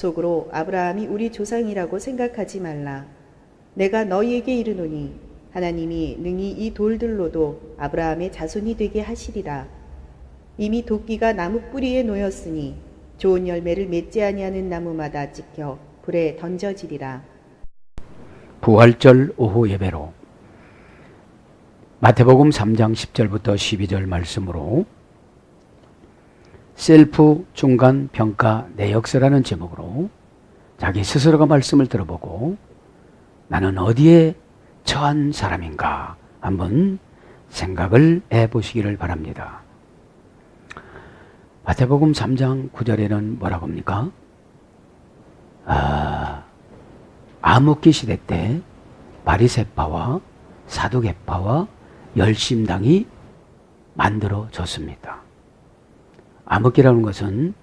속으로 아브라함이 우리 조상이라고 생각하지 말라. 내가 너희에게 이르노니 하나님이 능히 이 돌들로도 아브라함의 자손이 되게 하시리라. 이미 도끼가 나무 뿌리에 놓였으니 좋은 열매를 맺지 아니하는 나무마다 찍혀 불에 던져지리라. 부활절 오후 예배로 마태복음 3장 10절부터 12절 말씀으로 셀프 중간 평가 내역서라는 제목으로 자기 스스로가 말씀을 들어보고 나는 어디에 처한 사람인가 한번 생각을 해보시기를 바랍니다. 마태복음 3장 9절에는 뭐라고 합니까? 암흑기 시대 때 바리새파와 사두개파와 열심당이 만들어졌습니다. 암흑기라는 것은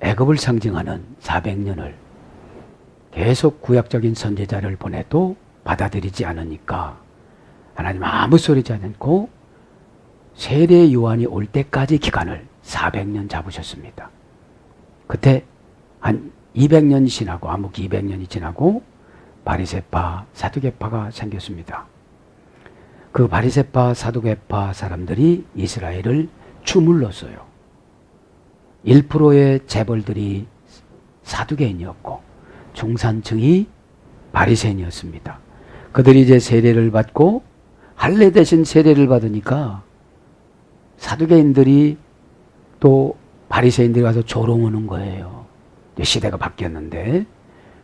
애굽을 상징하는 400년을 계속 구약적인 선지자를 보내도 받아들이지 않으니까 하나님 아무 소리지 않고 세례 요한이 올 때까지 기간을 400년 잡으셨습니다. 그때 한 200년이 지나고 암흑기 200년이 지나고 바리새파, 사두개파가 생겼습니다. 그 바리새파, 사두개파 사람들이 이스라엘을 주물렀어요. 1%의 재벌들이 사두개인이었고 중산층이 바리새인이었습니다. 그들이 이제 세례를 받고 할례 대신 세례를 받으니까 사두개인들이 또 바리새인들이 가서 조롱하는 거예요. 시대가 바뀌었는데.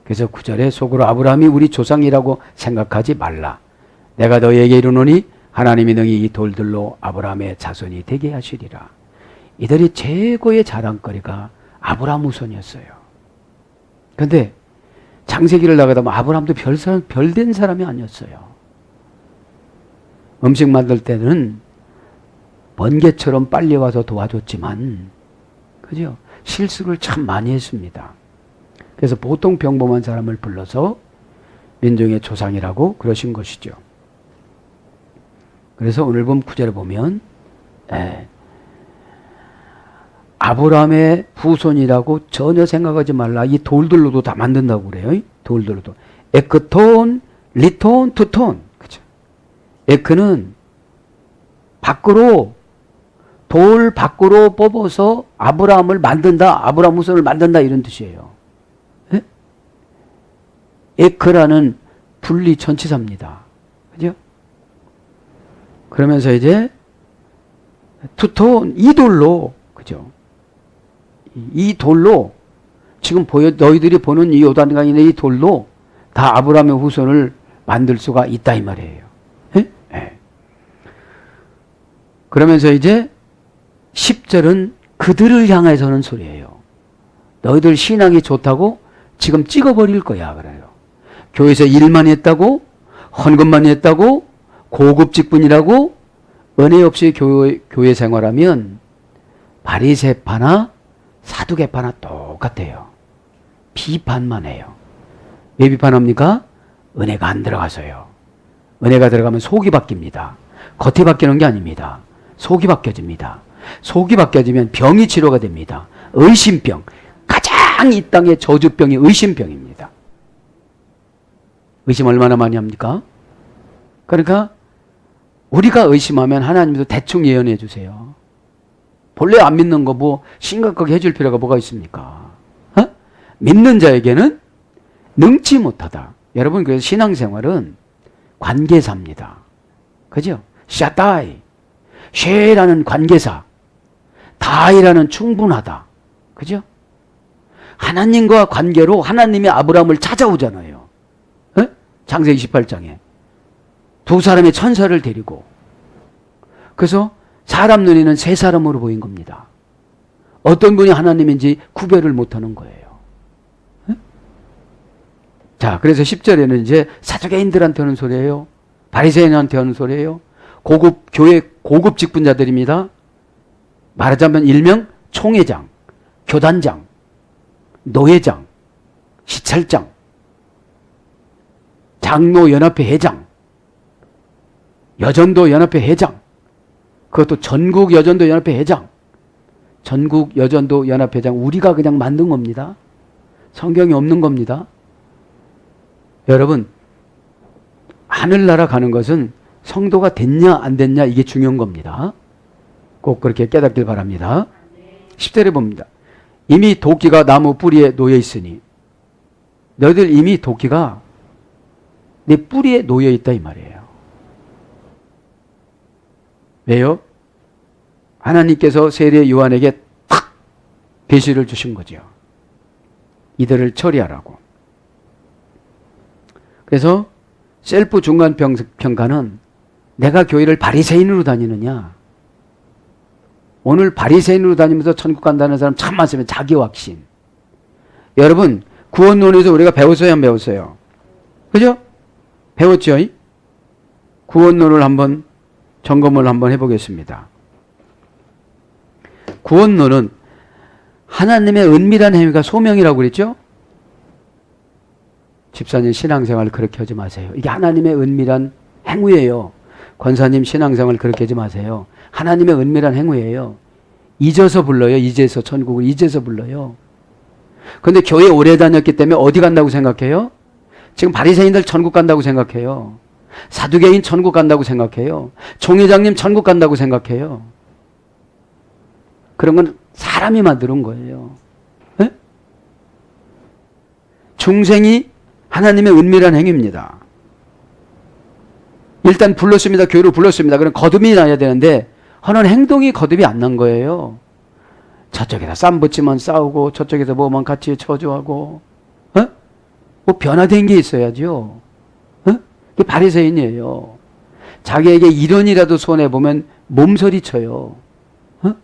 그래서 9절에 속으로 아브라함이 우리 조상이라고 생각하지 말라. 내가 너희에게 이르노니 하나님이 능히 이 돌들로 아브라함의 자손이 되게 하시리라. 이들이 최고의 자랑거리가 아브라함 후손이었어요. 그런데 창세기를 나가다 보면 아브라함도 별된 사람이 아니었어요. 음식 만들 때는 번개처럼 빨리 와서 도와줬지만, 그죠? 실수를 참 많이 했습니다. 그래서 보통 평범한 사람을 불러서 민중의 조상이라고 그러신 것이죠. 그래서 오늘 본 9절에 보면 아브라함의 후손이라고 전혀 생각하지 말라. 이 돌들로도 다 만든다고 그래요. 돌들로도. 에크톤, 리톤, 투톤. 그죠? 에크는 밖으로, 돌 밖으로 뽑아서 아브라함을 만든다. 아브라함 후손을 만든다. 이런 뜻이에요. 에? 에크라는 분리 전치사입니다. 그죠? 그러면서 이제 투톤, 이 돌로, 그죠? 이 돌로 지금 너희들이 보는 이 요단강이나 이 돌로 다 아브라함의 후손을 만들 수가 있다 이 말이에요. 예? 예. 그러면서 이제 10절은 그들을 향해서는 소리예요. 너희들 신앙이 좋다고 지금 찍어버릴 거야 그래요. 교회에서 일만 했다고, 헌금만 했다고, 고급 직분이라고 은혜 없이 교회 생활하면 바리새파나 사두개파나 똑같아요. 비판만 해요. 왜 비판합니까? 은혜가 안 들어가서요. 은혜가 들어가면 속이 바뀝니다. 겉이 바뀌는 게 아닙니다. 속이 바뀌어집니다. 속이 바뀌어지면 병이 치료가 됩니다. 의심병. 가장 이 땅의 저주병이 의심병입니다. 의심 얼마나 많이 합니까? 그러니까 우리가 의심하면 하나님도 대충 예언해 주세요. 본래 안 믿는 거 뭐 심각하게 해줄 필요가 뭐가 있습니까? 믿는 자에게는 능치 못하다. 여러분 그래서 신앙생활은 관계사입니다. 그죠? 샤다이, 쉐라는 관계사, 다이라는 충분하다. 그죠? 하나님과 관계로 하나님이 아브라함을 찾아오잖아요. 창세기 28장에 두 사람의 천사를 데리고. 그래서 사람 눈에는 세 사람으로 보인 겁니다. 어떤 분이 하나님인지 구별을 못하는 거예요. 자, 그래서 10절에는 이제 사두개인들한테 하는 소리예요. 바리새인한테 하는 소리예요. 교회 고급 직분자들입니다. 말하자면 일명 총회장, 교단장, 노회장, 시찰장, 장로연합회 회장, 여전도연합회 회장, 그것도 전국여전도연합회 회장, 전국여전도연합회장 우리가 그냥 만든 겁니다. 성경이 없는 겁니다. 여러분, 하늘나라 가는 것은 성도가 됐냐 안 됐냐 이게 중요한 겁니다. 꼭 그렇게 깨닫길 바랍니다. 10절에 봅니다. 이미 도끼가 나무 뿌리에 놓여 있으니, 너희들 이미 도끼가 내 뿌리에 놓여 있다 이 말이에요. 왜요? 하나님께서 세례 요한에게 탁 계시를 주신 거죠. 이들을 처리하라고. 그래서 셀프 중간 평가는 내가 교회를 바리새인으로 다니느냐, 오늘 바리새인으로 다니면서 천국 간다는 사람 참 많습니다. 자기 확신. 여러분, 구원론에서 우리가 배웠어요, 안 배웠어요? 그죠? 배웠죠? 구원론을 한번 점검을 한번 해보겠습니다. 구원론은 하나님의 은밀한 행위가 소명이라고 그랬죠? 집사님 신앙생활 그렇게 하지 마세요. 이게 하나님의 은밀한 행위예요. 권사님 신앙생활 그렇게 하지 마세요. 하나님의 은밀한 행위예요. 잊어서 불러요. 이제서 천국을 이제서 불러요. 그런데 교회 오래 다녔기 때문에 어디 간다고 생각해요? 지금 바리새인들 천국 간다고 생각해요. 사두개인 천국 간다고 생각해요. 종회장님 천국 간다고 생각해요. 그런 건 사람이 만드는 거예요. 네? 중생이 하나님의 은밀한 행위입니다. 일단 불렀습니다. 교회로 불렀습니다. 그럼 거듭이 나야 되는데 하는 행동이 거듭이 안 난 거예요. 저쪽에다 쌈 붙이면 싸우고 저쪽에서 뭐만 같이 저주하고, 어? 뭐 변화된 게 있어야죠. 어? 그게 바리새인이에요. 자기에게 1원이라도 손해보면 몸서리 쳐요. 어?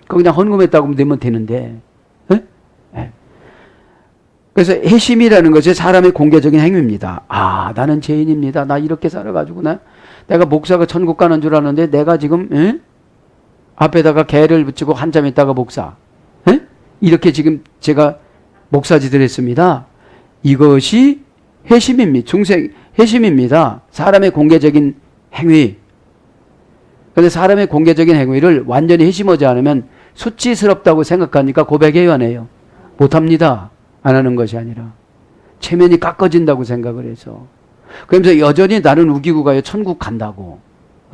그거 그냥 헌금했다고 되면 되는데. 어? 네. 그래서 회심이라는 것이 사람의 공개적인 행위입니다. 아, 나는 죄인입니다. 나 이렇게 살아가지고 내가 목사가 천국 가는 줄 아는데 내가 지금 에? 앞에다가 개를 붙이고 한참 있다가 목사, 에? 이렇게 지금 제가 목사짓을 했습니다. 이것이 회심입니다. 중생 회심입니다. 사람의 공개적인 행위. 그런데 사람의 공개적인 행위를 완전히 회심하지 않으면 수치스럽다고 생각하니까 고백해요, 안 해요? 못합니다. 안 하는 것이 아니라 체면이 깎아진다고 생각을 해서. 그러면서 여전히 나는 우기고 가요. 천국 간다고.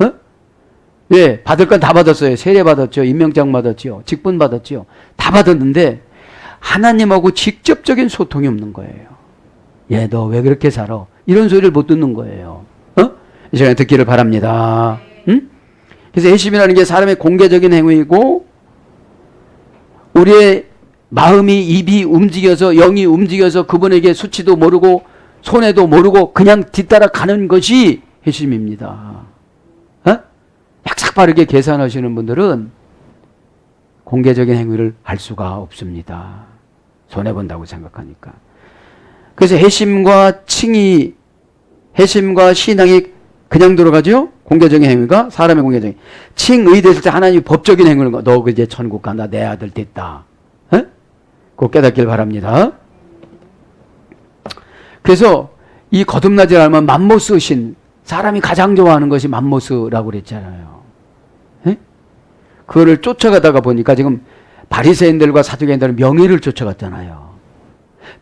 어? 왜? 받을 건 다 받았어요. 세례 받았죠. 임명장 받았죠. 직분 받았죠. 다 받았는데 하나님하고 직접적인 소통이 없는 거예요. 얘, 너 왜 그렇게 살아? 이런 소리를 못 듣는 거예요. 어? 이 시간에 듣기를 바랍니다. 응? 그래서 회심이라는 게 사람의 공개적인 행위이고, 우리의 마음이, 입이 움직여서, 영이 움직여서 그분에게 수치도 모르고 손해도 모르고 그냥 뒤따라 가는 것이 회심입니다. 어? 약삭빠르게 계산하시는 분들은 공개적인 행위를 할 수가 없습니다. 손해본다고 생각하니까. 그래서 회심과 칭의, 회심과 신앙이 그냥 들어가죠? 공개적인 행위가 사람의 공개적인. 칭의 됐을 때 하나님이 법적인 행위를, 너 이제 천국 간다. 내 아들 됐다. 어? 꼭 깨닫길 바랍니다. 그래서 이 거듭나지 않으면 맘모스신, 사람이 가장 좋아하는 것이 맘모스라고 그랬잖아요. 에? 그거를 쫓아가다가 보니까 지금 바리새인들과 사두개인들은 명예를 쫓아갔잖아요.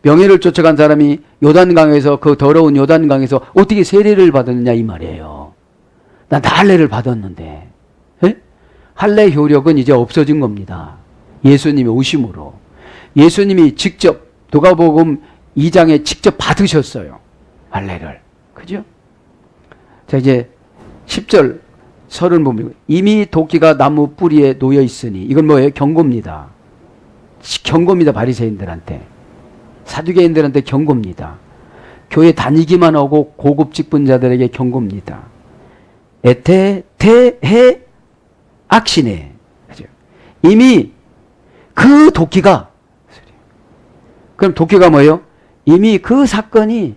명예를 쫓아간 사람이 요단강에서, 그 더러운 요단강에서 어떻게 세례를 받았느냐 이 말이에요. 난 다 할례를 받았는데. 에? 할례 효력은 이제 없어진 겁니다. 예수님의 오심으로. 예수님이 직접 누가복음 2장에 직접 받으셨어요. 할례를. 그죠? 자, 이제 10절 서른 보면 이미 도끼가 나무 뿌리에 놓여 있으니, 이건 뭐예요? 경고입니다. 경고입니다. 바리새인들한테. 사두개인들한테 경고입니다. 교회 다니기만 하고 고급 직분자들에게 경고입니다. 에테테해 악신해. 그죠? 이미 그 도끼가, 그럼 도끼가 뭐예요? 이미 그 사건이,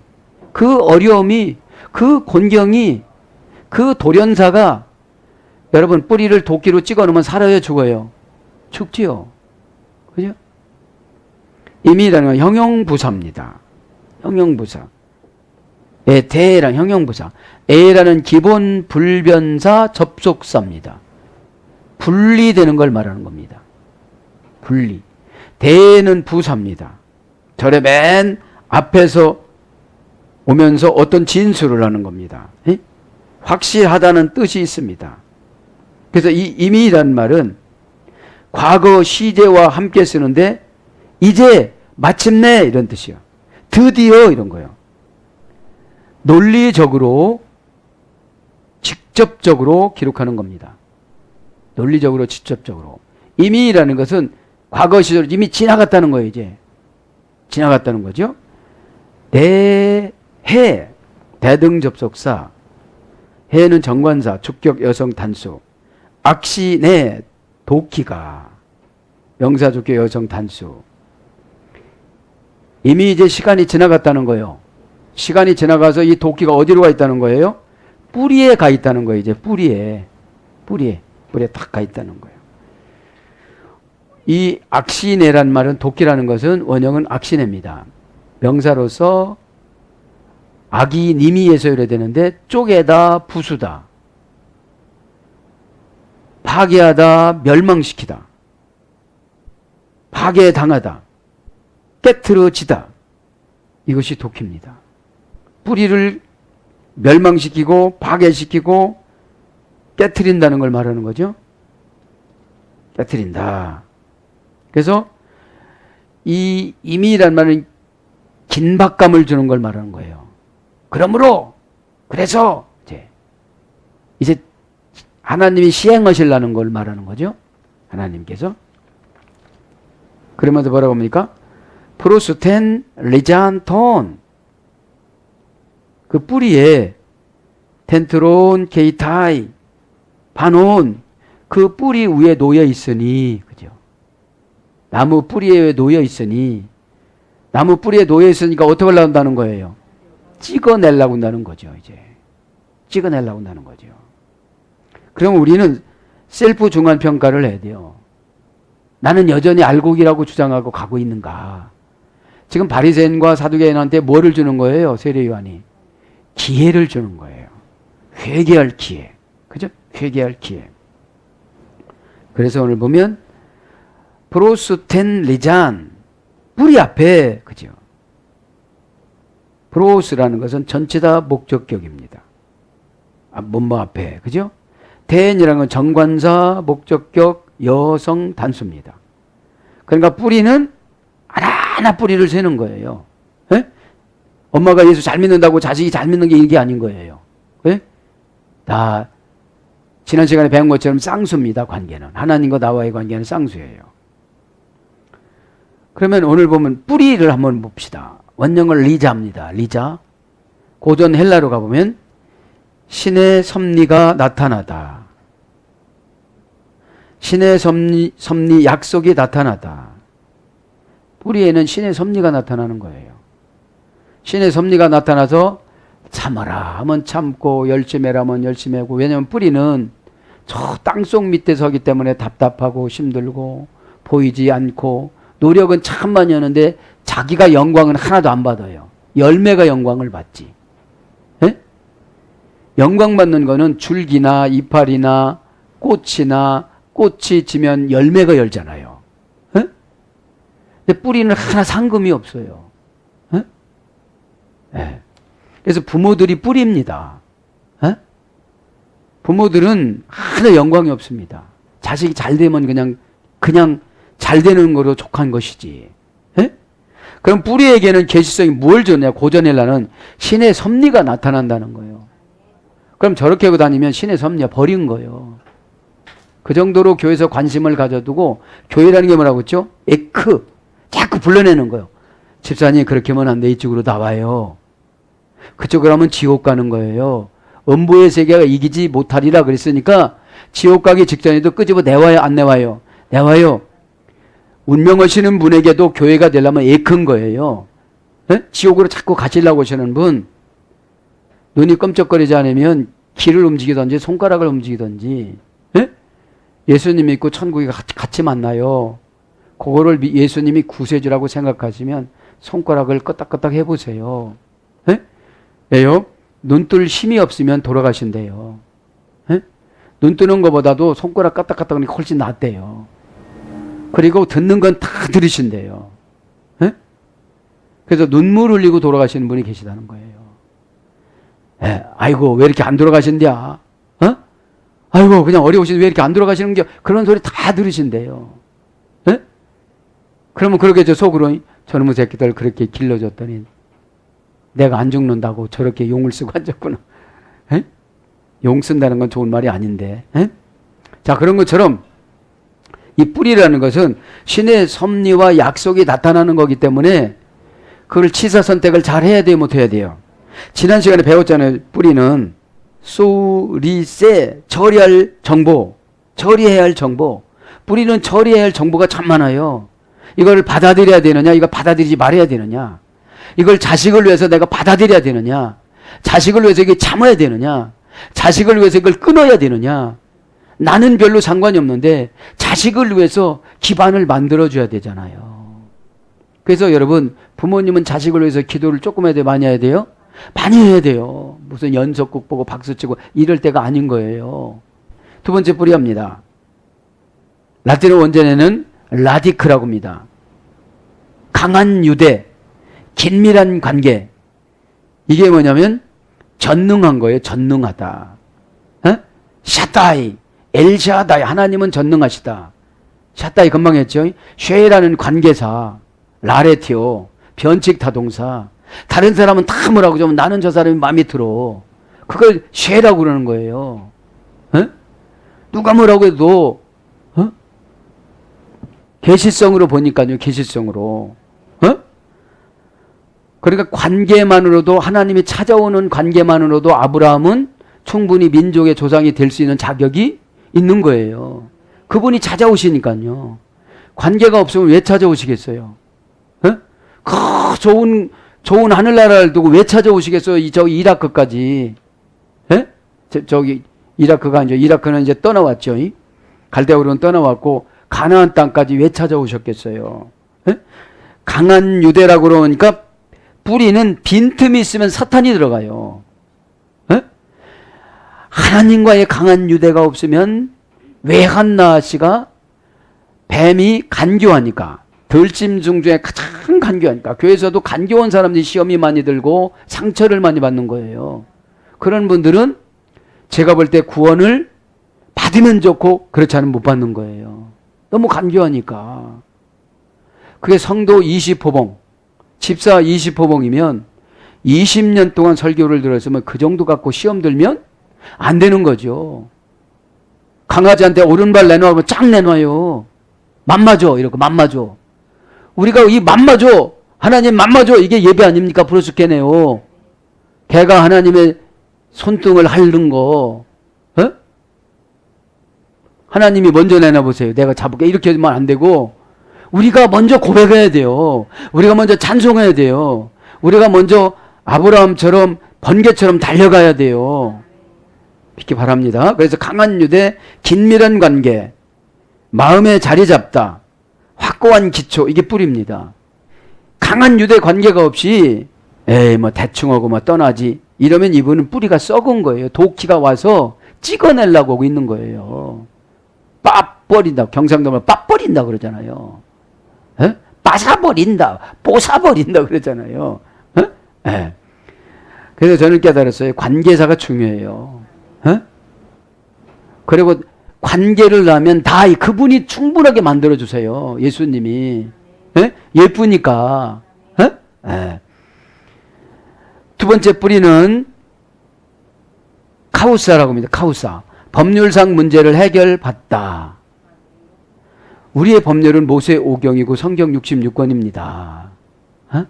그 어려움이, 그 곤경이, 그 돌연사가, 여러분 뿌리를 도끼로 찍어 놓으면 살아요, 죽어요? 죽지요. 그죠? 이미라는 건 형용부사입니다. 형용부사. 에테란 형용부사. 에라는 기본 불변사 접속사입니다. 분리되는 걸 말하는 겁니다. 분리. 대는 부사입니다. 절의 맨 앞에서 오면서 어떤 진술을 하는 겁니다. 예? 확실하다는 뜻이 있습니다. 그래서 이 이미라는 말은 과거 시제와 함께 쓰는데 이제 마침내 이런 뜻이요. 드디어 이런 거예요. 논리적으로 직접적으로 기록하는 겁니다. 논리적으로 직접적으로. 이미라는 것은 과거 시절 이미 지나갔다는 거예요. 이제 지나갔다는 거죠. 내 해 대등접속사 해는 정관사 주격 여성 단수 악시 내 도끼가 명사 주격 여성 단수 이미 이제 시간이 지나갔다는 거예요. 시간이 지나가서 이 도끼가 어디로 가 있다는 거예요? 뿌리에 가 있다는 거예요. 이제 뿌리에 딱 가 있다는 거예요. 이 악시네란 말은 도끼라는 것은 원형은 악시네입니다. 명사로서 악이 님이에서 유래되는데 쪼개다, 부수다, 파괴하다, 멸망시키다, 파괴당하다, 깨트려지다. 이것이 도끼입니다. 뿌리를 멸망시키고 파괴시키고 깨트린다는 걸 말하는 거죠. 깨트린다. 그래서 이 임이란 말은 긴박감을 주는 걸 말하는 거예요. 그러므로 그래서 이제 하나님이 시행하시려는 걸 말하는 거죠. 하나님께서. 그러면서 뭐라고 합니까? 프로스텐 리잔톤 그 뿌리에 텐트론 케이타이 바논 그 뿌리 위에 놓여 있으니 그죠? 나무 뿌리에 놓여 있으니 나무 뿌리에 놓여 있으니까 어떻게 하려고 한다는 거예요? 찍어내려고 한다는 거죠. 이제 찍어내려고 한다는 거죠. 그럼 우리는 셀프 중간 평가를 해야 돼요. 나는 여전히 알곡이라고 주장하고 가고 있는가? 지금 바리새인과 사두개인한테 뭐를 주는 거예요? 세례요한이 기회를 주는 거예요. 회개할 기회. 그죠? 회개할 기회. 그래서 오늘 보면 프로스텐 리잔 뿌리 앞에 그죠? 프로스라는 것은 전체 다 목적격입니다. 뭐뭐 앞에 그죠? 텐이라는 건 정관사 목적격 여성 단수입니다. 그러니까 뿌리는 하나하나 뿌리를 세는 거예요. 에? 엄마가 예수 잘 믿는다고 자식이 잘 믿는 게 이게 아닌 거예요. 에? 다 지난 시간에 배운 것처럼 쌍수입니다. 관계는 하나님과 나와의 관계는 쌍수예요. 그러면 오늘 보면 뿌리를 한번 봅시다. 원형을 리자입니다. 리자. 고전 헬라로 가보면 신의 섭리가 나타나다. 신의 섭리 약속이 나타나다. 뿌리에는 신의 섭리가 나타나는 거예요. 신의 섭리가 나타나서 참아라 하면 참고 열심해라 하면 열심히 하고 왜냐하면 뿌리는 저 땅속 밑에 서기 때문에 답답하고 힘들고 보이지 않고 노력은 참 많이 하는데 자기가 영광은 하나도 안 받아요. 열매가 영광을 받지. 에? 영광 받는 거는 줄기나 이파리나 꽃이나 꽃이 지면 열매가 열잖아요. 에? 근데 뿌리는 하나 상금이 없어요. 에? 에. 그래서 부모들이 뿌리입니다. 에? 부모들은 하나 영광이 없습니다. 자식이 잘 되면 그냥 잘 되는 거로 족한 것이지. 에? 그럼 뿌리에게는 계시성이 뭘 줬냐? 고전헬라는 신의 섭리가 나타난다는 거예요. 그럼 저렇게 하고 다니면 신의 섭리가 버린 거예요. 그 정도로 교회에서 관심을 가져두고 교회라는 게 뭐라고 했죠? 에크. 자꾸 불러내는 거예요. 집사님 그렇게 하면 안 돼. 이쪽으로 나와요. 그쪽으로 하면 지옥 가는 거예요. 음부의 세계가 이기지 못하리라 그랬으니까 지옥 가기 직전에도 끄집어 내와요 안 내와요? 내와요. 운명하시는 분에게도 교회가 되려면 애큰 거예요. 에? 지옥으로 자꾸 가시려고 하시는 분 눈이 끔쩍거리지 않으면 귀를 움직이든지 손가락을 움직이든지 에? 예수님 믿고 천국에 같이 만나요. 그거를 예수님이 구세주라고 생각하시면 손가락을 끄덕끄덕 해보세요. 에? 왜요? 눈 뜰 힘이 없으면 돌아가신대요. 에? 눈 뜨는 것보다도 손가락 까딱까딱 하는 게 훨씬 낫대요. 그리고 듣는 건 다 들으신대요. 에? 그래서 눈물 흘리고 돌아가시는 분이 계시다는 거예요. 예, 아이고 왜 이렇게 안 돌아가신대야? 어? 아이고 그냥 어려우신데 왜 이렇게 안 돌아가시는 게 그런 소리 다 들으신대요. 예? 그러면 그렇게 저 속으로 저놈의 새끼들 그렇게 길러줬더니 내가 안 죽는다고 저렇게 용을 쓰고 앉았구나. 예? 용 쓴다는 건 좋은 말이 아닌데. 예? 자, 그런 것처럼 이 뿌리라는 것은 신의 섭리와 약속이 나타나는 거기 때문에 그걸 취사 선택을 잘 해야 돼요, 못 해야 돼요. 지난 시간에 배웠잖아요. 뿌리는 소리세 처리할 정보, 처리해야 할 정보. 뿌리는 처리해야 할 정보가 참 많아요. 이걸 받아들여야 되느냐, 이거 받아들이지 말아야 되느냐. 이걸 자식을 위해서 내가 받아들여야 되느냐, 자식을 위해서 이게 참아야 되느냐, 자식을 위해서 이걸 끊어야 되느냐. 나는 별로 상관이 없는데 자식을 위해서 기반을 만들어줘야 되잖아요. 그래서 여러분, 부모님은 자식을 위해서 기도를 조금 해야 돼요, 많이 해야 돼요? 많이 해야 돼요. 무슨 연속극 보고 박수치고 이럴 때가 아닌 거예요. 두 번째 뿌리합니다. 라틴어 원전에는 라디크라고 합니다. 강한 유대, 긴밀한 관계. 이게 뭐냐면 전능한 거예요. 전능하다. 어? 샤다이, 엘샤다이. 하나님은 전능하시다. 샤다이 금방 했죠. 쉐라는 관계사, 라레티오, 변칙 타동사. 다른 사람은 다 뭐라고 좀 나는 저 사람이 마음에 들어. 그걸 쉐라고 그러는 거예요. 어? 누가 뭐라고 해도 어? 계시성으로 보니까요. 계시성으로. 어? 그러니까 관계만으로도, 하나님이 찾아오는 관계만으로도 아브라함은 충분히 민족의 조상이 될 수 있는 자격이 있는 거예요. 그분이 찾아오시니까요. 관계가 없으면 왜 찾아오시겠어요? 어? 좋은 하늘나라를 두고 왜 찾아오시겠어요? 저기 이라크까지. 예? 저기 이라크가 이제, 이라크는 이제 떠나왔죠. 갈대아우르는 떠나왔고 가나안 땅까지 왜 찾아오셨겠어요? 예? 강한 유대라고 그러니까 뿌리는 빈틈이 있으면 사탄이 들어가요. 에? 하나님과의 강한 유대가 없으면 왜 한나 씨가 뱀이 간교하니까, 들짐승 중에 가장 간교하니까, 교회에서도 간교한 사람들이 시험이 많이 들고 상처를 많이 받는 거예요. 그런 분들은 제가 볼 때 구원을 받으면 좋고 그렇지 않으면 못 받는 거예요. 너무 간교하니까. 그게 성도 20호봉, 집사 20호봉이면 20년 동안 설교를 들었으면 그 정도 갖고 시험 들면 안 되는 거죠. 강아지한테 오른발 내놔보면 쫙 내놔요. 맘마줘. 이러고 맘마줘. 우리가 이 맘마줘, 하나님 맘마줘, 이게 예배 아닙니까? 브로스케네요. 개가 하나님의 손등을 핥는 거. 어? 하나님이 먼저 내놔보세요. 내가 잡을게. 이렇게 하면 안 되고, 우리가 먼저 고백해야 돼요. 우리가 먼저 찬송해야 돼요. 우리가 먼저 아브라함처럼 번개처럼 달려가야 돼요. 이렇게 바랍니다. 그래서 강한 유대, 긴밀한 관계, 마음에 자리 잡다, 확고한 기초, 이게 뿌리입니다. 강한 유대 관계가 없이 에이 뭐 대충 하고 뭐 떠나지 이러면 이분은 뿌리가 썩은 거예요. 도끼가 와서 찍어내려고 하고 있는 거예요. 빠버린다. 경상도 말 빠버린다 그러잖아요. 에? 빠사버린다, 뽀사버린다 그러잖아요. 에? 그래서 저는 깨달았어요. 관계사가 중요해요. 에? 그리고 관계를 낳으면 다 그분이 충분하게 만들어주세요. 예수님이. 에? 예쁘니까. 에? 에. 두 번째 뿌리는 카우사라고 합니다. 카우사. 법률상 문제를 해결받다. 우리의 법률은 모세오경이고 성경 66권입니다. 어?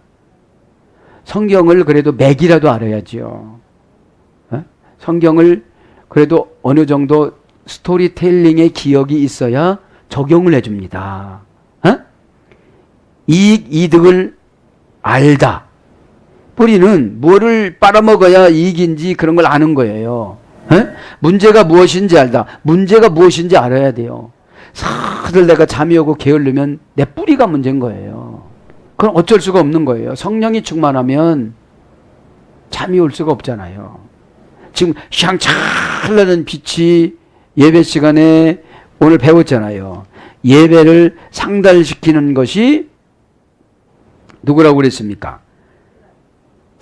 성경을 그래도 맥이라도 알아야죠. 어? 성경을 그래도 어느 정도 스토리텔링의 기억이 있어야 적용을 해줍니다. 어? 이득을 알다. 뿌리는 뭐를 빨아먹어야 이익인지 그런 걸 아는 거예요. 어? 문제가 무엇인지 알다. 문제가 무엇인지 알아야 돼요. 사들 내가 잠이 오고 게으르면 내 뿌리가 문제인 거예요. 그건 어쩔 수가 없는 거예요. 성령이 충만하면 잠이 올 수가 없잖아요. 지금 샹찰나는 빛이 예배 시간에 오늘 배웠잖아요. 예배를 상달시키는 것이 누구라고 그랬습니까?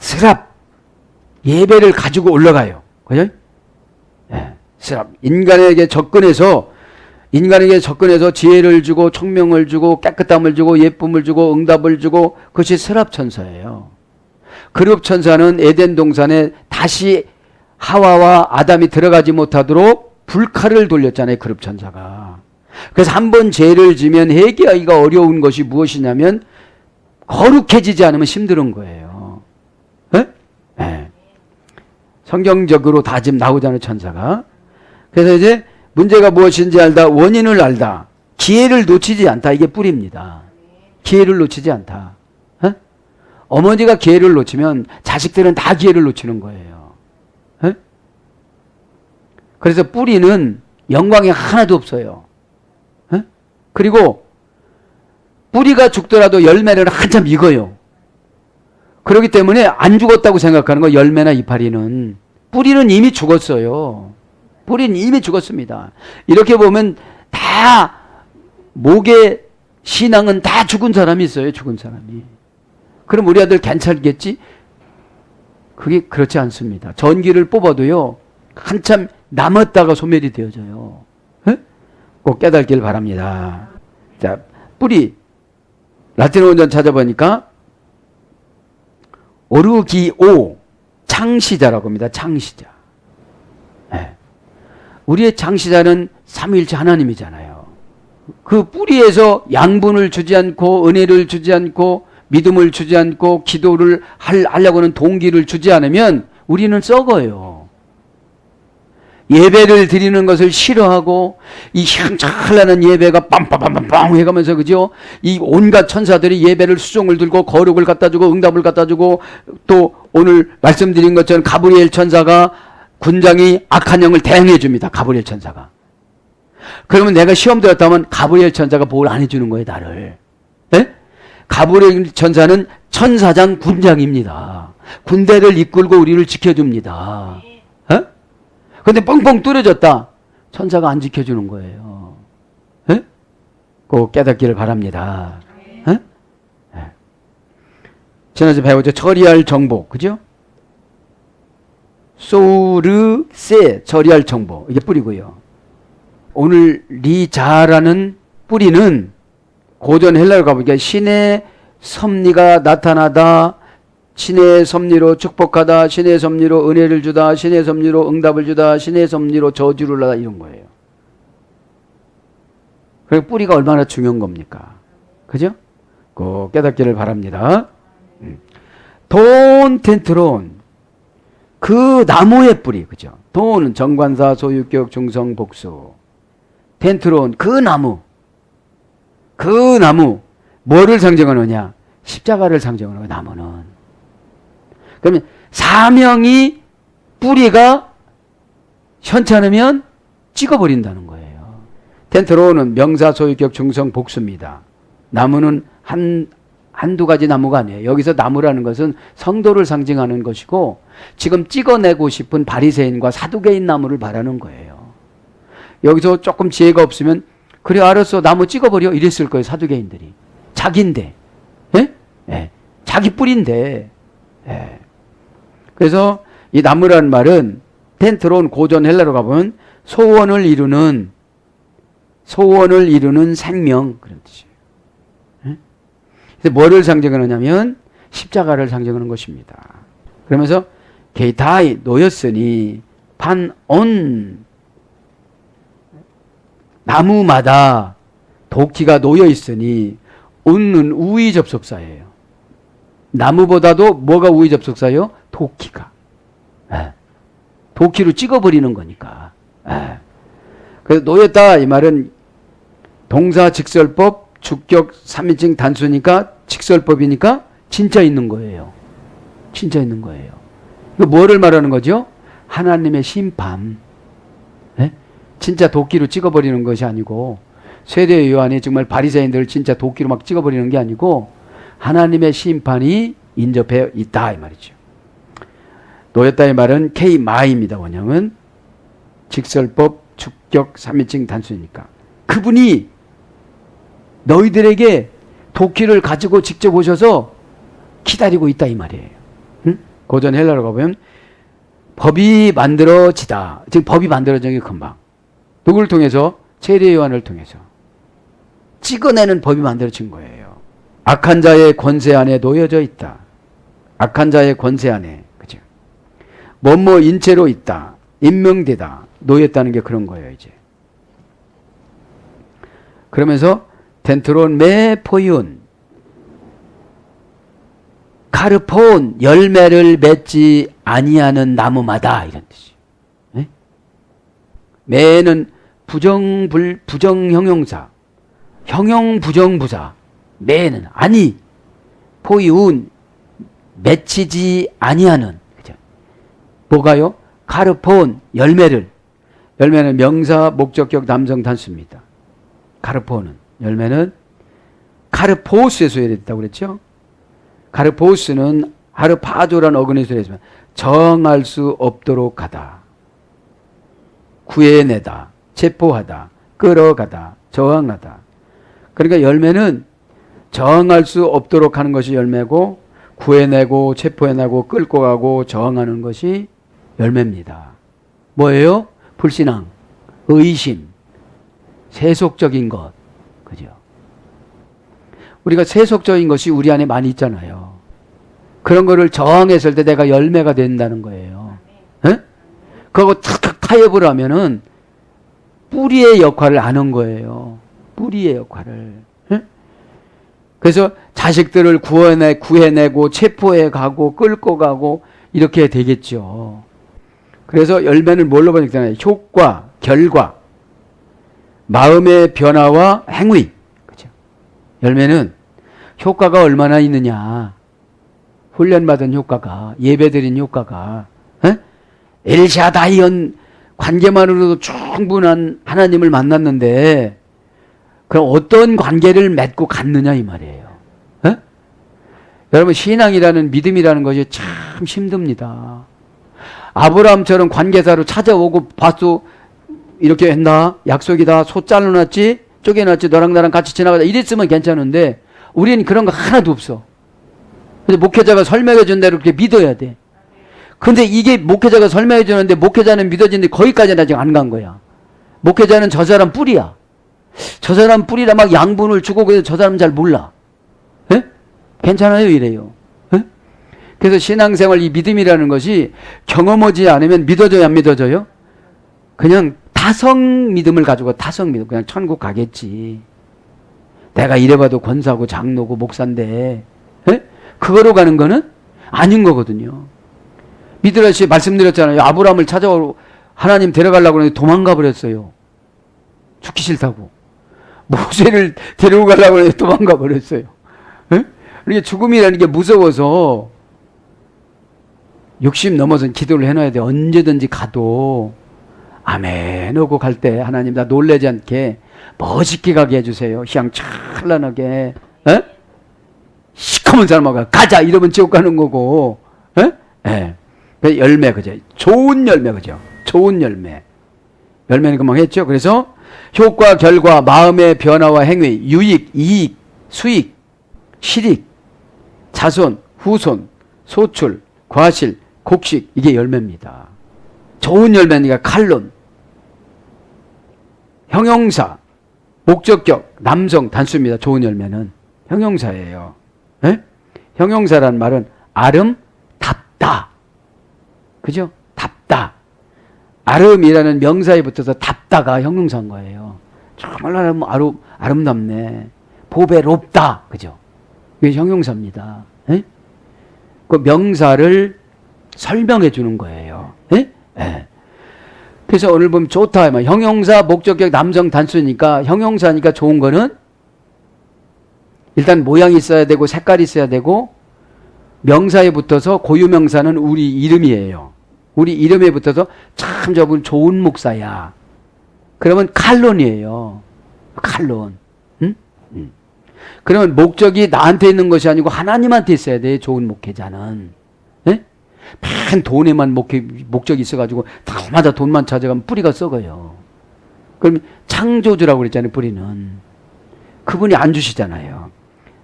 스랍 예배를 가지고 올라가요. 그죠? 예, 스랍 인간에게 접근해서 지혜를 주고 총명을 주고 깨끗함을 주고 예쁨을 주고 응답을 주고 그것이 스랍 천사예요. 그룹 천사는 에덴 동산에 다시 하와와 아담이 들어가지 못하도록 불칼을 돌렸잖아요. 그룹 천사가. 그래서 한 번 죄를 지면 회개하기가 어려운 것이 무엇이냐면 거룩해지지 않으면 힘든 거예요. 네? 네. 성경적으로 다 지금 나오잖아요. 천사가. 그래서 이제 문제가 무엇인지 알다. 원인을 알다. 기회를 놓치지 않다. 이게 뿌리입니다. 기회를 놓치지 않다. 네? 어머니가 기회를 놓치면 자식들은 다 기회를 놓치는 거예요. 네? 그래서 뿌리는 영광이 하나도 없어요. 네? 그리고 뿌리가 죽더라도 열매는 한참 익어요. 그렇기 때문에 안 죽었다고 생각하는 거 열매나 이파리는. 뿌리는 이미 죽었어요. 뿌리는 이미 죽었습니다. 이렇게 보면 다 목의 신앙은 다 죽은 사람이 있어요. 죽은 사람이. 그럼 우리 아들 괜찮겠지? 그게 그렇지 않습니다. 전기를 뽑아도요. 한참 남았다가 소멸이 되어져요. 에? 꼭 깨닫길 바랍니다. 자, 뿌리. 라틴어 원전 찾아보니까 오르기오 창시자라고 합니다. 창시자. 네. 우리의 창시자는 삼위일체 하나님이잖아요. 그 뿌리에서 양분을 주지 않고 은혜를 주지 않고 믿음을 주지 않고 기도를 하려고 하는 동기를 주지 않으면 우리는 썩어요. 예배를 드리는 것을 싫어하고 이 향찬란한 예배가 빰빰빰빰 해가면서 그죠? 이 온갖 천사들이 예배를 수종을 들고 거룩을 갖다 주고 응답을 갖다 주고 또 오늘 말씀드린 것처럼 가브리엘 천사가 군장이 악한 영을 대응해 줍니다. 가브리엘 천사가. 그러면 내가 시험 들었다면 가브리엘 천사가 보호를 안 해주는 거예요. 나를. 네? 가브리엘 천사는 천사장 군장입니다. 군대를 이끌고 우리를 지켜줍니다. 근데 뻥뻥 뚫어졌다. 천사가 안 지켜주는 거예요. 에? 꼭 깨닫기를 바랍니다. 에? 에. 지난주에 배웠죠. 처리할 정보. 그죠? 소르세 처리할 정보. 이게 뿌리고요. 오늘 리자라는 뿌리는 고전 헬라로 가보니까 신의 섭리가 나타나다. 신의 섭리로 축복하다, 신의 섭리로 은혜를 주다, 신의 섭리로 응답을 주다, 신의 섭리로 저주를 하다 이런 거예요. 그리고 뿌리가 얼마나 중요한 겁니까? 그죠? 꼭 깨닫기를 바랍니다. 돈 텐트론 그 나무의 뿌리 그죠? 돈은 정관사 소유격 중성 복수 텐트론 그 나무 뭐를 상징하느냐? 십자가를 상징하는 거예요. 나무는. 그러면 사명이 뿌리가 현찮으면 찍어버린다는 거예요. 텐트로는 명사 소유격 중성 복수입니다. 나무는 한두 가지 나무가 아니에요. 여기서 나무라는 것은 성도를 상징하는 것이고 지금 찍어내고 싶은 바리새인과 사두개인 나무를 말하는 거예요. 여기서 조금 지혜가 없으면 그래 알았어 나무 찍어버려 이랬을 거예요. 사두개인들이. 자기인데. 예? 예. 자기 뿌리인데. 예. 그래서 이 나무라는 말은 텐트론 고전 헬라로 가보면 소원을 이루는 생명 그런 뜻이에요. 네? 그래서 뭐를 상징하느냐면 십자가를 상징하는 것입니다. 그러면서 게이타이 놓였으니 판온 나무마다 도끼가 놓여 있으니 온는 우위 접속사예요. 나무보다도 뭐가 우위 접속사예요? 도끼가. 예. 도끼로 찍어버리는 거니까. 예. 그래서 놓였다 이 말은 동사 직설법 주격 3인칭 단수니까 직설법이니까 진짜 있는 거예요. 진짜 있는 거예요. 이거 뭐를 말하는 거죠? 하나님의 심판. 예? 진짜 도끼로 찍어버리는 것이 아니고 세례 요한이 정말 바리새인들을 진짜 도끼로 막 찍어버리는 게 아니고 하나님의 심판이 인접해 있다 이 말이죠. 놓였다 이 말은 K-마입니다. 원형은 직설법 주격 3인칭 단수니까 그분이 너희들에게 도끼를 가지고 직접 오셔서 기다리고 있다 이 말이에요. 응? 고전 헬라로 가보면 법이 만들어지다. 지금 법이 만들어진 게 금방. 누구를 통해서? 세례 요한을 통해서. 찍어내는 법이 만들어진 거예요. 악한 자의 권세 안에 놓여져 있다. 악한 자의 권세 안에. 그죠? 뭐뭐 인체로 있다. 임명되다. 놓였다는 게 그런 거예요, 이제. 그러면서 텐트론 메 포이온 카르폰 열매를 맺지 아니하는 나무마다 이런 뜻이. 네? 매는 부정형용사, 형용부정부사. 매는 아니, 포이운 맺히지 아니하는. 그죠? 뭐가요? 카르폰 열매를. 열매는 명사, 목적격, 남성 단수입니다. 카르폰은 열매는 카르포스에서 열렸다고 그랬죠? 카르포스는 하르파조라는 어근에서 열렸지만 정할 수 없도록 하다. 구해내다, 체포하다, 끌어가다, 저항하다. 그러니까 열매는 정할 수 없도록 하는 것이 열매고 구해내고 체포해내고 끌고 가고 저항하는 것이 열매입니다. 뭐예요? 불신앙, 의심, 세속적인 것. 그죠? 우리가 세속적인 것이 우리 안에 많이 있잖아요. 그런 거를 저항했을 때 내가 열매가 된다는 거예요. 에? 그거 탁탁 타협을 하면은 뿌리의 역할을 아는 거예요. 뿌리의 역할을. 에? 그래서 자식들을 구해내고 체포해 가고 끌고 가고 이렇게 되겠죠. 그래서 열매는 뭘로 번역되나요? 효과, 결과, 마음의 변화와 행위. 그죠? 열매는 효과가 얼마나 있느냐. 훈련받은 효과가, 예배드린 효과가, 엘샤다이언 관계만으로도 충분한 하나님을 만났는데, 그럼 어떤 관계를 맺고 갔느냐 이 말이에요. 에? 여러분, 신앙이라는 믿음이라는 것이 참 힘듭니다. 아브라함처럼 관계사로 찾아오고 봤어. 이렇게 했나? 약속이다. 소 잘라놨지? 쪼개놨지? 너랑 나랑 같이 지나가자. 이랬으면 괜찮은데 우리는 그런 거 하나도 없어. 근데 목회자가 설명해 준 대로 그렇게 믿어야 돼. 근데 이게 목회자가 설명해 주는데 목회자는 믿어지는데 거기까지는 아직 안 간 거야. 목회자는 저 사람 뿌리야. 저 사람 뿌리라 막 양분을 주고 그래서 저 사람 잘 몰라. 에? 괜찮아요 이래요. 에? 그래서 신앙생활 이 믿음이라는 것이 경험하지 않으면 믿어져요 안 믿어져요? 그냥 타성 믿음을 가지고 타성 믿음 그냥 천국 가겠지. 내가 이래봐도 권사고 장로고 목사인데 에? 그거로 가는 거는 아닌 거거든요. 미드라시 말씀드렸잖아요. 아브라함을 찾아오고 하나님 데려가려고 하는데 도망가 버렸어요. 죽기 싫다고. 모세를 데리고 가려고 하는데 도망가 버렸어요. 에? 이게 죽음이라는 게 무서워서 60 넘어선 기도를 해놔야 돼. 언제든지 가도 아멘 하고 갈 때 하나님 나 놀라지 않게 멋있게 가게 해주세요. 희양 찬란하게. 에? 시커먼 사람하고 가자 이러면 지옥 가는 거고. 에? 에. 열매 그죠. 좋은 열매 그죠. 좋은 열매. 열매는 금방 했죠. 그래서 효과, 결과, 마음의 변화와 행위, 유익, 이익, 수익, 실익, 자손, 후손, 소출, 과실, 곡식 이게 열매입니다. 좋은 열매니까 칼론, 형용사, 목적격, 남성 단수입니다. 좋은 열매는 형용사예요. 에? 형용사라는 말은 아름답다. 그죠? 답다. 아름이라는 명사에 붙어서 답다가 형용사인 거예요. 정말 아름답네. 보배롭다. 그죠? 이게 형용사입니다. 에? 그 명사를 설명해 주는 거예요. 에? 에. 그래서 오늘 보면 좋다. 형용사, 목적격, 남성 단수니까 형용사니까 좋은 거는 일단 모양이 있어야 되고 색깔이 있어야 되고 명사에 붙어서 고유명사는 우리 이름이에요. 우리 이름에 붙어서 참 저분 좋은 목사야. 그러면 칼론이에요. 칼론. 응? 그러면 목적이 나한테 있는 것이 아니고 하나님한테 있어야 돼. 좋은 목회자는. 에? 맨 돈에만 목적이 있어가지고 날마다 돈만 찾아가면 뿌리가 썩어요. 그럼 창조주라고 그랬잖아요. 뿌리는. 그분이 안 주시잖아요.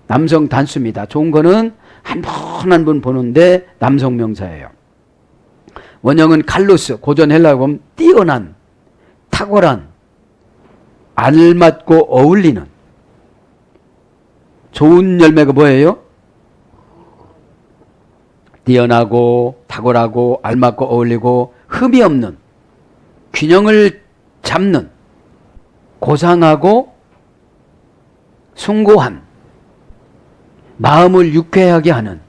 남성 단수입니다. 좋은 거는 한 번 한 번 보는데 남성 명사예요. 원형은 칼로스, 고전 헬라어 보면 뛰어난, 탁월한, 알맞고 어울리는. 좋은 열매가 뭐예요? 뛰어나고 탁월하고 알맞고 어울리고 흠이 없는, 균형을 잡는, 고상하고 숭고한, 마음을 유쾌하게 하는,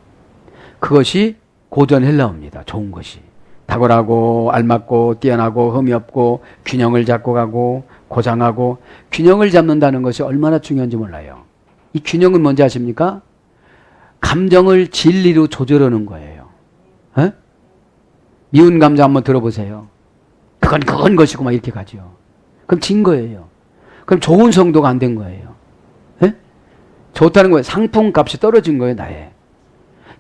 그것이 고전 헬라어입니다. 좋은 것이. 탁월하고 알맞고 뛰어나고 흠이 없고 균형을 잡고 가고 고상하고. 균형을 잡는다는 것이 얼마나 중요한지 몰라요. 이 균형은 뭔지 아십니까? 감정을 진리로 조절하는 거예요. 에? 미운 감정 한번 들어보세요. 그건 것이고 막 이렇게 가죠. 그럼 진 거예요. 그럼 좋은 성도가 안 된 거예요. 에? 좋다는 거예요. 상품값이 떨어진 거예요, 나의.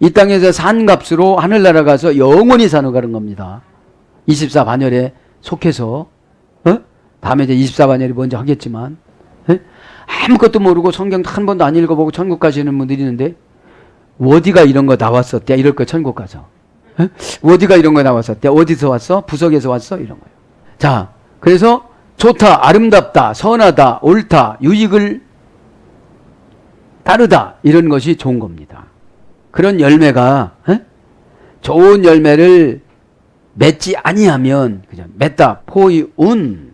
이 땅에서 산 값으로 하늘나라 가서 영원히 사는 겁니다. 24반열에 속해서. 다음에 이제 24반열이 뭔지 하겠지만. 아무것도 모르고 성경 한 번도 안 읽어보고 천국 가시는 분들이 있는데, 어디가 이런 거 나왔었대? 이럴 거 천국 가서. 어디가 이런 거 나왔었대? 어디서 왔어? 부석에서 왔어? 이런 거예요. 자, 그래서 좋다, 아름답다, 선하다, 옳다, 유익을 따르다, 이런 것이 좋은 겁니다. 그런 열매가 좋은 열매를 맺지 아니하면, 그죠? 맺다, 포이운,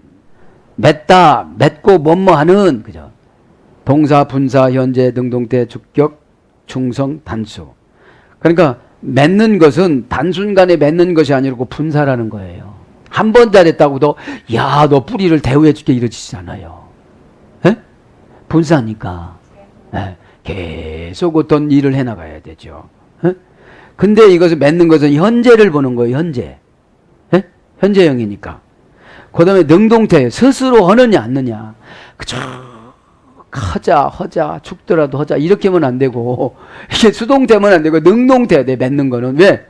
맺다, 맺고 뭐뭐하는, 그죠? 동사, 분사, 현재, 능동태, 주격, 충성, 단수. 그러니까 맺는 것은 단순간에 맺는 것이 아니고 분사라는 거예요. 한 번 잘했다고도 야, 너 뿌리를 대우해 줄게 이러지 않아요. 분사니까. 계속 어떤 일을 해나가야 되죠. 근데 이것을 맺는 것은 현재를 보는 거예요. 현재. 현재형이니까. 그 다음에 능동태, 스스로 하느냐 안 하느냐. 그쵸. 허자 죽더라도 허자 이렇게 하면 안 되고, 이게 수동태면 안 되고 능동태야 돼. 맺는 거는. 왜?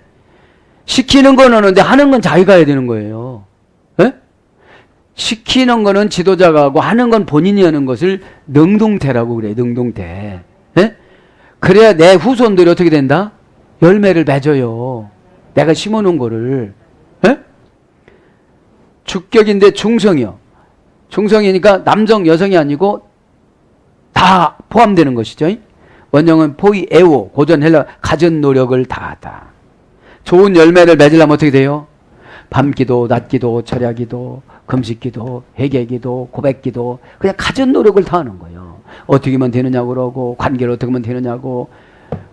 시키는 건 하는데 하는 건 자기가 해야 되는 거예요. 시키는 거는 지도자가 하고 하는 건 본인이 하는 것을 능동태라고 그래요. 능동태. 그래야 내 후손들이 어떻게 된다? 열매를 맺어요. 내가 심어놓은 거를. 주격인데 중성이요. 중성이니까 남성, 여성이 아니고 다 포함되는 것이죠. 원형은 포이에오, 고전 헬라, 갖은 노력을 다하다. 좋은 열매를 맺으려면 어떻게 돼요? 밤기도, 낮기도, 철야기도, 금식기도, 회개기도, 고백기도, 그냥 갖은 노력을 다하는 거예요. 어떻게 하면 되느냐고 그러고, 관계를 어떻게 하면 되느냐고.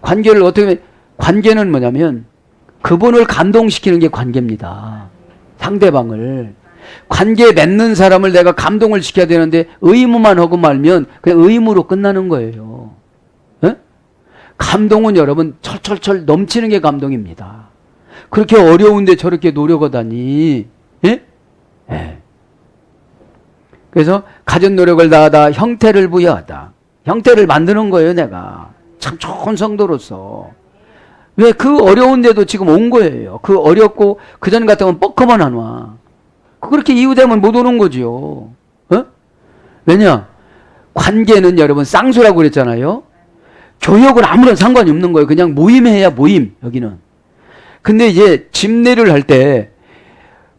관계를 어떻게 하면, 관계는 뭐냐면 그분을 감동시키는 게 관계입니다. 상대방을. 관계 맺는 사람을 내가 감동을 시켜야 되는데 의무만 하고 말면 그냥 의무로 끝나는 거예요. 감동은 여러분 철철철 넘치는 게 감동입니다. 그렇게 어려운데 저렇게 노력하다니. 그래서 가진 노력을 다하다, 형태를 부여하다. 형태를 만드는 거예요, 내가. 참 좋은 성도로서. 왜? 그 어려운데도 지금 온 거예요. 그 어렵고 그전 같으면 뻑커만 안 와. 그렇게 이유되면 못 오는 거죠. 왜냐? 관계는 여러분 쌍수라고 그랬잖아요. 교역은 아무런 상관이 없는 거예요. 그냥 모임해야 모임, 여기는. 근데 이제 집례를 할 때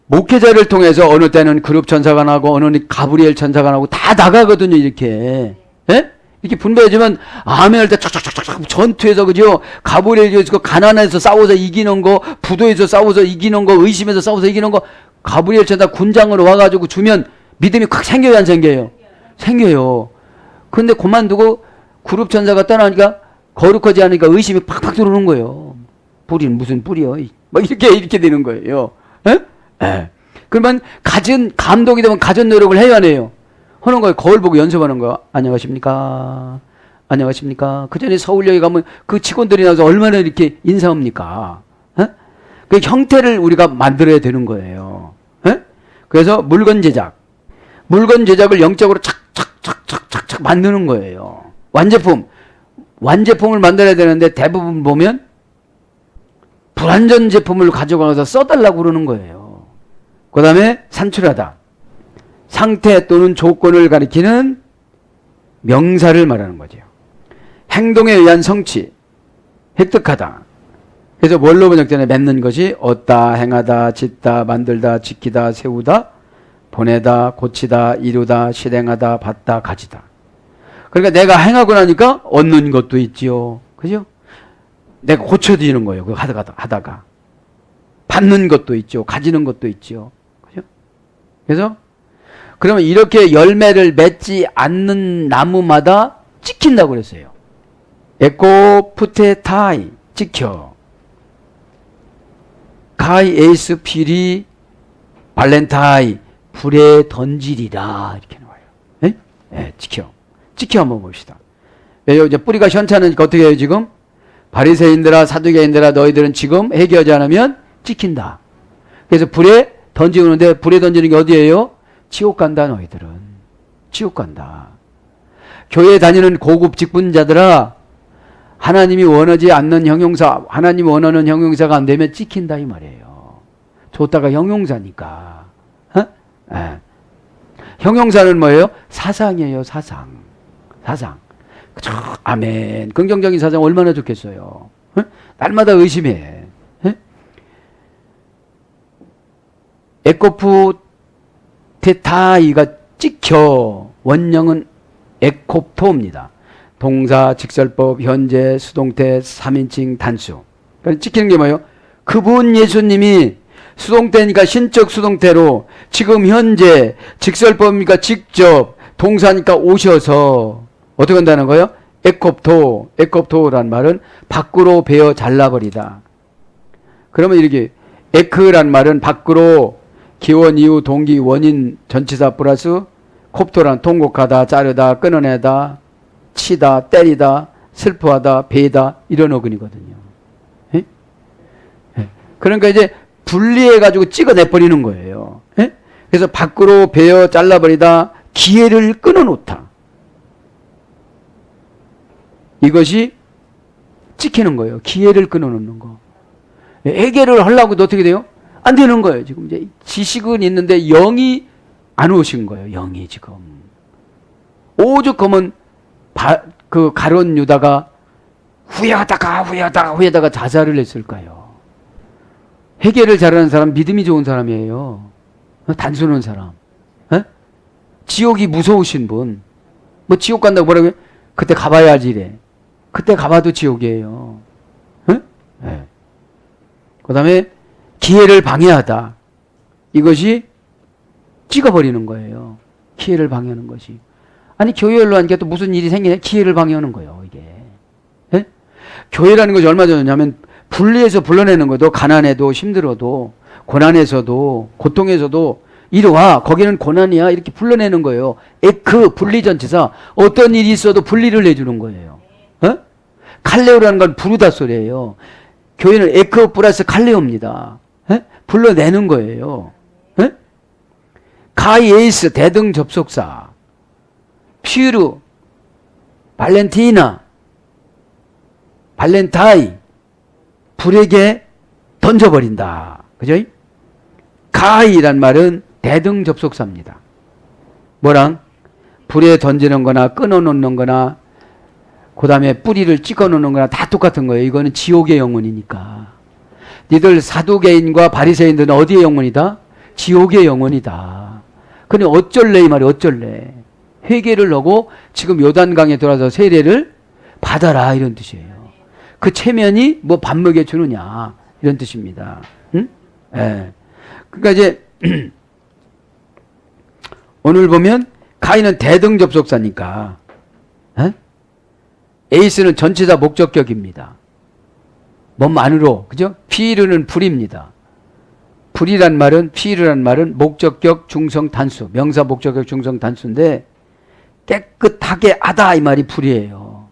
목회자를 통해서 어느 때는 그룹 천사가 나고 어느 때는 가브리엘 천사가 나고 다 나가거든요, 이렇게. 이렇게 분배해주면 아멘할 때 촥촥촥촥 전투에서, 그죠? 가브리엘에서 가난해서 싸워서 이기는 거, 부도에서 싸워서 이기는 거, 의심에서 싸워서 이기는 거, 가브리엘 천사 군장으로 와가지고 주면 믿음이 확 생겨요, 안 생겨요? 생겨요. 근데 그만두고 그룹 천사가 떠나니까 거룩하지 않으니까 의심이 팍팍 들어오는 거예요. 뿌리는 무슨 뿌리요? 막 이렇게 되는 거예요. 그러면 가진 감독이 되면 가진 노력을 해야 해요. 하는 거예요. 거울 보고 연습하는 거. 안녕하십니까? 안녕하십니까? 그 전에 서울역에 가면 그 직원들이 나와서 얼마나 이렇게 인사합니까? 그 형태를 우리가 만들어야 되는 거예요. 그래서 물건 제작을 영적으로 착착착착착 만드는 거예요. 완제품을 만들어야 되는데 대부분 보면 불완전 제품을 가져가서 써달라고 그러는 거예요. 그 다음에 산출하다. 상태 또는 조건을 가리키는 명사를 말하는 거죠. 행동에 의한 성취. 획득하다. 그래서 뭘로 번역되냐? 맺는 것이 얻다, 행하다, 짓다, 만들다, 지키다, 세우다, 보내다, 고치다, 이루다, 실행하다, 받다, 가지다. 그러니까 내가 행하고 나니까 얻는 것도 있지요. 그죠? 내가 고쳐지는 거예요. 그거 하다가. 받는 것도 있죠. 가지는 것도 있죠. 그죠? 그래서 그러면 이렇게 열매를 맺지 않는 나무마다 찍힌다고 그랬어요. 에코푸테타이, 찍혀. 가이 에이스 피리 발렌타이, 불에 던지리라. 이렇게 나와요. 예? 예, 찍혀. 찍혀 한번 봅시다. 왜요? 이제 뿌리가 현찮으니까 어떻게 해요, 지금? 바리새인들아, 사두개인들아, 너희들은 지금 회개하지 않으면 찍힌다. 그래서 불에 던지는데, 불에 던지는 게 어디예요? 지옥 간다, 너희들은. 지옥 간다. 교회 다니는 고급 직분자들아, 하나님이 원하지 않는 형용사, 하나님 원하는 형용사가 안 되면 찍힌다, 이 말이에요. 좋다가 형용사니까. 어? 예. 형용사는 뭐예요? 사상이에요, 사상. 사상. 그쵸? 아멘. 긍정적인 사상 얼마나 좋겠어요. 어? 날마다 의심해. 에코푸테타이가 찍혀. 원형은 에코토입니다. 동사, 직설법, 현재, 수동태, 3인칭, 단수. 그러니까 찍히는 게 뭐예요? 그분 예수님이 수동태니까 신적 수동태로 지금 현재, 직설법이니까 직접, 동사니까 오셔서 어떻게 한다는 거예요? 에콥토란 말은 밖으로 베어 잘라버리다. 그러면 이렇게 에크란 말은 밖으로 기원, 이유, 동기, 원인, 전치사 플러스 콥토란 통곡하다, 자르다, 끊어내다, 치다, 때리다, 슬퍼하다, 베이다 이런 어근이거든요. 예? 예. 그러니까 이제 분리해가지고 찍어내버리는 거예요. 예? 그래서 밖으로 베어 잘라버리다, 기회를 끊어놓다. 이것이 찍히는 거예요. 기회를 끊어놓는 거. 해결을 하려고 해도 어떻게 돼요? 안 되는 거예요. 지금 이제 지식은 있는데 영이 안 오신 거예요. 영이 지금. 오죽하면 그 가룟 유다가 후회하다가 자살을 했을까요? 해결을 잘하는 사람, 믿음이 좋은 사람이에요. 단순한 사람. 에? 지옥이 무서우신 분. 뭐 지옥 간다고 뭐라고요? 그때 가봐야지래. 그때 가봐도 지옥이에요. 에? 네. 그 다음에 기회를 방해하다. 이것이 찍어버리는 거예요. 기회를 방해하는 것이. 아니 교회로 하니까 또 무슨 일이 생기냐? 기회를 방해하는 거예요. 이게. 예? 교회라는 것이 얼마 전이냐면 분리해서 불러내는 거도 가난해도 힘들어도 고난에서도 고통에서도 이리 와. 거기는 고난이야. 이렇게 불러내는 거예요. 에크 분리전치사. 어떤 일이 있어도 분리를 해주는 거예요. 어? 칼레오라는 건 부르다 소리예요. 교회는 에크 플러스 칼레오입니다. 에? 불러내는 거예요. 에? 가이에이스 대등 접속사, 퓨르, 발렌티나, 발렌타이, 불에게 던져버린다. 그죠? 가이란 말은 대등 접속사입니다. 뭐랑? 불에 던지는 거나 끊어놓는 거나 그 다음에 뿌리를 찍어놓는 거나 다 똑같은 거예요. 이거는 지옥의 영혼이니까. 니들 사두개인과 바리새인들은 어디의 영혼이다? 지옥의 영혼이다. 그러니 어쩔래 이 말이 어쩔래. 회개를 하고 지금 요단강에 들어와서 세례를 받아라 이런 뜻이에요. 그 체면이 뭐 밥 먹여주느냐 이런 뜻입니다. 응? 예. 그러니까 이제 오늘 보면 가인은 대등 접속사니까 에? 에이스는 전치사 목적격입니다. 몸 안으로 그죠? 피르는 불입니다. 불이란 말은 피르란 말은 목적격 중성 단수 명사 목적격 중성 단수인데 깨끗하게 하다 이 말이 불이에요.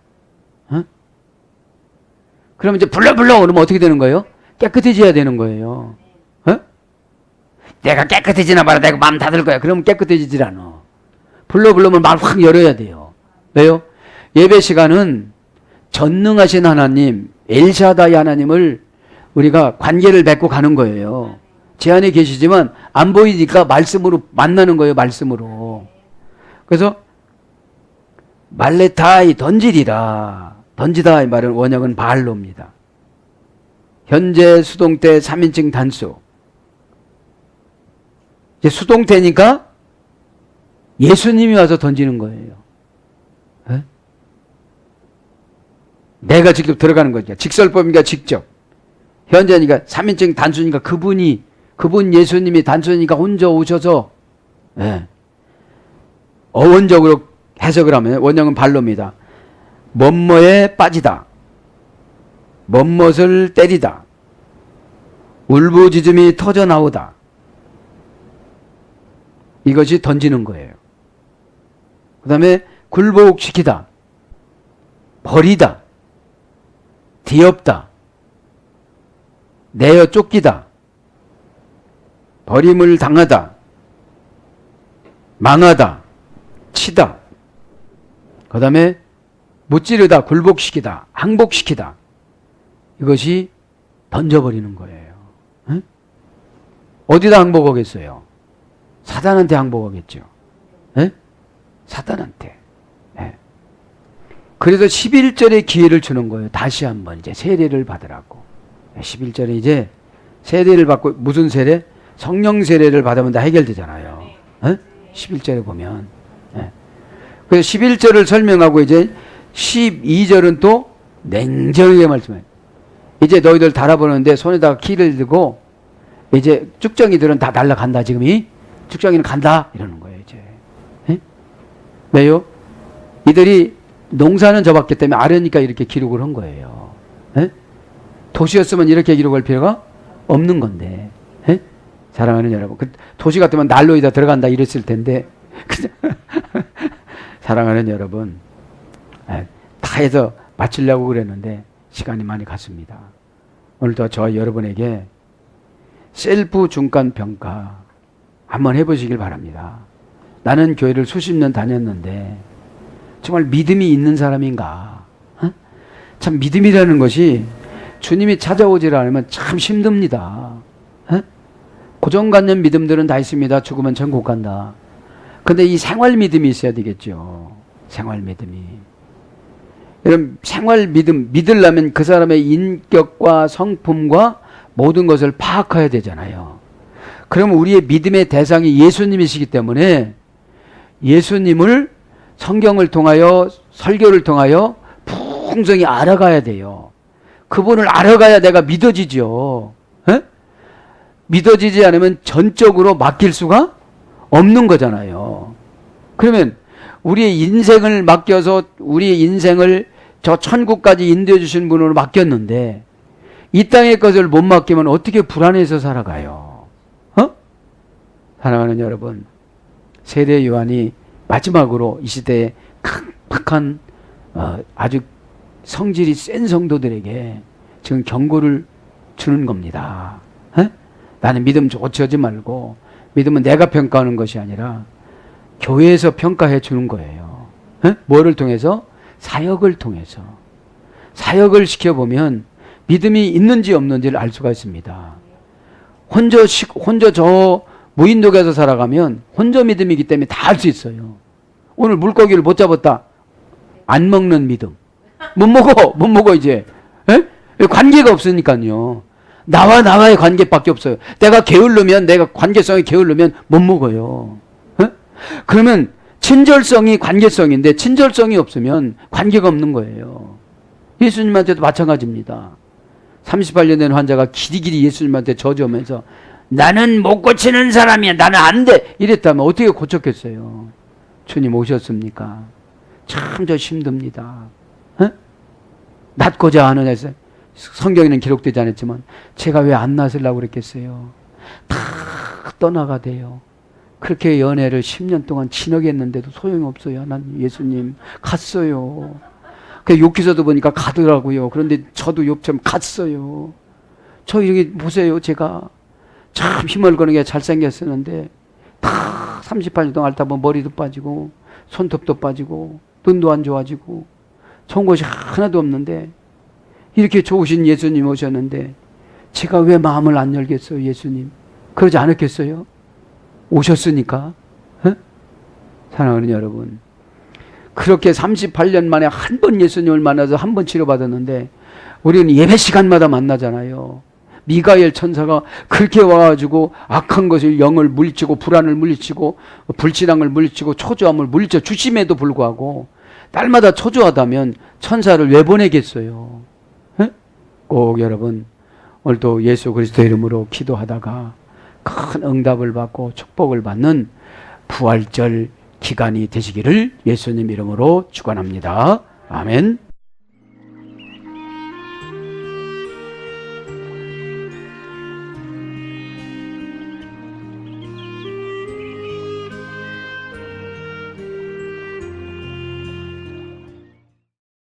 어? 그럼 이제 불러 그러면 어떻게 되는 거예요? 깨끗해져야 되는 거예요. 어? 내가 깨끗해지나 봐라. 내가 마음 닫을 거야. 그러면 깨끗해지질 않아. 불러면 말 확 열어야 돼요. 왜요? 예배 시간은 전능하신 하나님, 엘샤다이 하나님을 우리가 관계를 맺고 가는 거예요. 제 안에 계시지만 안 보이니까 말씀으로 만나는 거예요. 말씀으로. 그래서 말레타이 던지리라. 던지다 이 말은 원형은 바알로입니다. 현재 수동태 3인칭 단수. 이제 수동태니까 예수님이 와서 던지는 거예요. 에? 내가 직접 들어가는 거니까. 직설법이니까 직접. 현재니까 3인칭 단수니까 그분 예수님이 단수니까 혼자 오셔서 예. 어원적으로 해석을 하면 원형은 발로입니다. 뭐뭐에 빠지다. 뭐뭇을 때리다. 울부짖음이 터져 나오다. 이것이 던지는 거예요. 그 다음에 굴복시키다. 버리다. 뒤엎다. 내어 쫓기다. 버림을 당하다. 망하다. 치다. 그 다음에 무찌르다. 굴복시키다. 항복시키다. 이것이 던져버리는 거예요. 응? 어디다 항복하겠어요? 사단한테 항복하겠죠. 예? 사단한테. 예. 그래서 11절에 기회를 주는 거예요. 다시 한번 이제 세례를 받으라고. 11절에 이제 세례를 받고 무슨 세례? 성령 세례를 받으면 다 해결되잖아요. 예? 11절에 보면. 예. 그래서 11절을 설명하고 이제 12절은 또 냉정하게 말씀해요. 이제 너희들 달아보는데 손에다가 키를 들고 이제 쭉정이들은 다 날아간다 지금이. 축장이는 간다 이러는 거예요 이제. 에? 왜요? 이들이 농사는 져봤기 때문에 아려니까 이렇게 기록을 한 거예요. 에? 도시였으면 이렇게 기록할 필요가 없는 건데. 에? 사랑하는 여러분, 그 도시 같으면 난로에다 들어간다 이랬을 텐데 사랑하는 여러분, 다 해서 마치려고 그랬는데 시간이 많이 갔습니다. 오늘도 저 여러분에게 셀프 중간 평가 한번 해보시길 바랍니다. 나는 교회를 수십 년 다녔는데 정말 믿음이 있는 사람인가? 어? 참 믿음이라는 것이 주님이 찾아오질 않으면 참 힘듭니다. 어? 고정관념 믿음들은 다 있습니다. 죽으면 천국 간다. 근데 이 생활 믿음이 있어야 되겠죠. 생활 믿음이. 여러분, 생활 믿음, 믿으려면 그 사람의 인격과 성품과 모든 것을 파악해야 되잖아요. 그러면 우리의 믿음의 대상이 예수님이시기 때문에 예수님을 성경을 통하여 설교를 통하여 풍성히 알아가야 돼요. 그분을 알아가야 내가 믿어지죠. 에? 믿어지지 않으면 전적으로 맡길 수가 없는 거잖아요. 그러면 우리의 인생을 맡겨서 우리의 인생을 저 천국까지 인도해 주신 분으로 맡겼는데 이 땅의 것을 못 맡기면 어떻게 불안해서 살아가요? 사랑하는 여러분, 세례 요한이 마지막으로 이 시대에 강력한 아주 성질이 센 성도들에게 지금 경고를 주는 겁니다. 에? 나는 믿음 좋지 하지 말고 믿음은 내가 평가하는 것이 아니라 교회에서 평가해 주는 거예요. 에? 뭐를 통해서? 사역을 통해서. 사역을 시켜보면 믿음이 있는지 없는지를 알 수가 있습니다. 혼자 저 무인도에서 살아가면 혼자 믿음이기 때문에 다 알 수 있어요. 오늘 물고기를 못 잡았다. 안 먹는 믿음. 못 먹어 이제. 에? 관계가 없으니까요. 나와의 관계밖에 없어요. 내가 게으르면, 내가 관계성이 게으르면 못 먹어요. 에? 그러면 친절성이 관계성인데 친절성이 없으면 관계가 없는 거예요. 예수님한테도 마찬가지입니다. 38년 된 환자가 길이길이 예수님한테 저주하면서 나는 못 고치는 사람이야. 나는 안 돼. 이랬다면 어떻게 고쳤겠어요? 주님 오셨습니까? 참 저 힘듭니다. 에? 낫고자 하는 에서 성경에는 기록되지 않았지만 제가 왜 안 낫으려고 그랬겠어요? 다 떠나가대요. 그렇게 연애를 10년 동안 진하겠는데도 소용이 없어요. 난 예수님 갔어요. 그 욕기서도 보니까 가더라고요. 그런데 저도 욥처럼 갔어요. 저 이렇게 보세요. 제가 참 힘을 거는 게 잘생겼었는데 다 38년 동안 앓다 보면 머리도 빠지고 손톱도 빠지고 눈도 안 좋아지고 좋은 것이 하나도 없는데 이렇게 좋으신 예수님 오셨는데 제가 왜 마음을 안 열겠어요? 예수님 그러지 않았겠어요? 오셨으니까. 에? 사랑하는 여러분, 그렇게 38년 만에 한 번 예수님을 만나서 한 번 치료받았는데 우리는 예배 시간마다 만나잖아요. 미가엘 천사가 그렇게 와가지고 악한 것을 영을 물리치고 불안을 물리치고 불신앙을 물리치고 초조함을 물리쳐 주심에도 불구하고 날마다 초조하다면 천사를 왜 보내겠어요? 에? 꼭 여러분 오늘도 예수 그리스도 이름으로 기도하다가 큰 응답을 받고 축복을 받는 부활절 기간이 되시기를 예수님 이름으로 축원합니다. 아멘.